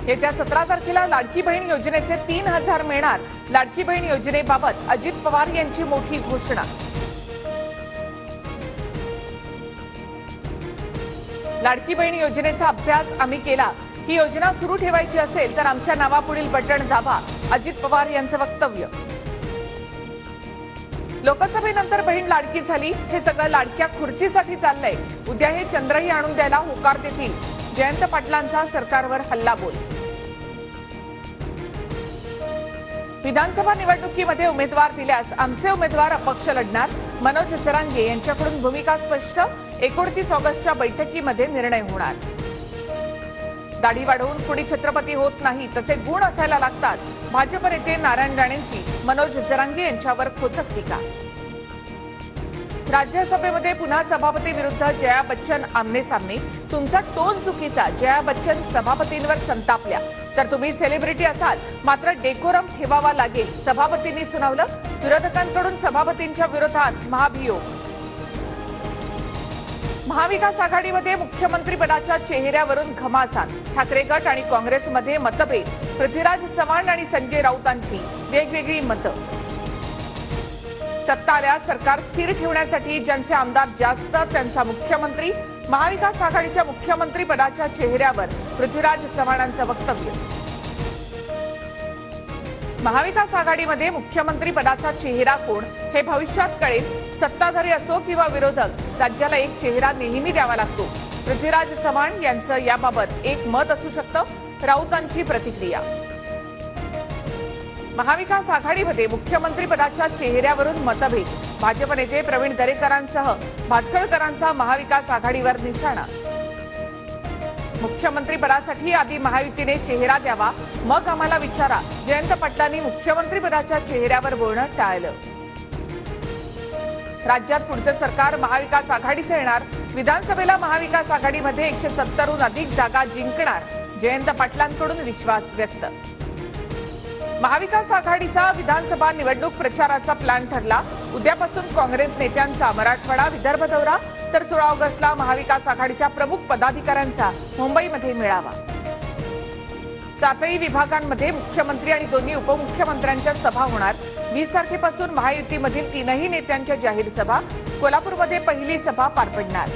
येत्या 17 तारखेला लाडकी बहीण योजनेचे 3000 मिळणार। लाडकी बहीण योजनेबाबत अजित पवार यांची मोठी घोषणा। लाडकी बहीण योजनेचा अभ्यास आम्ही केला। ही योजना सुरू ठेवायची असेल तर आमच्या नावापुढील बटण दाबा, अजित पवार यांचं वक्तव्य। लोकसभेनंतर बहीण लाडकी झाली, हे सगळं लाडक्या खुर्चीसाठी चाललंय। उद्या हे चंद्रही आणून द्यायला होकार देतील। जयंत पाटलांचा सरकारवर हल्लाबोल। विधानसभा निवडणुकीमध्ये उमेदवार दिल्यास आमचे उमेदवार अपक्ष लढणार। मनोज जरांगे यांच्याकडून भूमिका स्पष्ट। 29 ऑगस्टच्या बैठकीमध्ये निर्णय होणार। दाढी वाढवून कुणी छत्रपती होत नाही, तसे गुण असायला लागतात। भाजप नेते नारायण राणेंची मनोज जरांगे यांच्यावर खोचक टीका। राज्यसभेमध्ये पुन्हा सभापती विरुद्ध जया बच्चन आमने सामने। तुमचा टोन चुकीचा। जया बच्चन सभापतींवर संतापल्या। तर तुम्ही सेलिब्रिटी असाल, मात्र डेकोरम ठेवावा लागेल, सभापतींनी सुनावलं। विरोधकांकडून सभापतींच्या विरोधात महाभियोग। महाविकास आघाडीमध्ये मुख्यमंत्रीपदाच्या चेहऱ्यावरून घमासान। ठाकरे गट आणि काँग्रेसमध्ये मतभेद। पृथ्वीराज चव्हाण आणि संजय राऊतांची वेगवेगळी मतं। सत्ता आल्यास सरकार स्थिर ठेवण्यासाठी ज्यांचे आमदार जास्त त्यांचा मुख्यमंत्री। महाविकास आघाडीच्या मुख्यमंत्रीपदाच्या चेहऱ्यावर पृथ्वीराज चव्हाणांचं वक्तव्य। महाविकास आघाडीमध्ये मुख्यमंत्रीपदाचा चेहरा कोण हे भविष्यात कळेल। सत्ताधारी असो किंवा विरोधक, राज्याला एक चेहरा नेहमी द्यावा लागतो। पृथ्वीराज चव्हाण यांचं याबाबत एक मत असू शकतं। राऊतांची प्रतिक्रिया। महाविकास आघाडीमध्ये मुख्यमंत्रीपदाच्या चेहऱ्यावरून मतभेद। भाजप नेते प्रवीण दरेकरांसह भातखळकरांचा महाविकास आघाडीवर निशाणा। मुख्यमंत्रीपदासाठी आधी महायुतीने चेहरा द्यावा, मग आम्हाला विचारा। जयंत पाटलांनी मुख्यमंत्रीपदाच्या चेहऱ्यावर बोलणं टाळलं। राज्यात पुढचं सरकार महाविकास आघाडीचे येणार। विधानसभेला महाविकास आघाडीमध्ये 170हून अधिक जागा जिंकणार। जयंत पाटलांकडून विश्वास व्यक्त। महाविकास आघाडीचा विधानसभा निवडणूक प्रचाराचा प्लॅन ठरला। उद्यापासून काँग्रेस नेत्यांचा मराठवाडा विदर्भ दौरा, तर 16 ऑगस्टला महाविकास आघाडीच्या प्रमुख पदाधिकाऱ्यांचा मुंबईमध्ये मेळावा। 7ही विभागांमध्ये मुख्यमंत्री आणि दोन्ही उपमुख्यमंत्र्यांच्या सभा होणार। 20 तारखेपासून महायुतीमधील 3ही नेत्यांच्या जाहीर सभा। कोल्हापूरमध्ये पहिली सभा पार पडणार।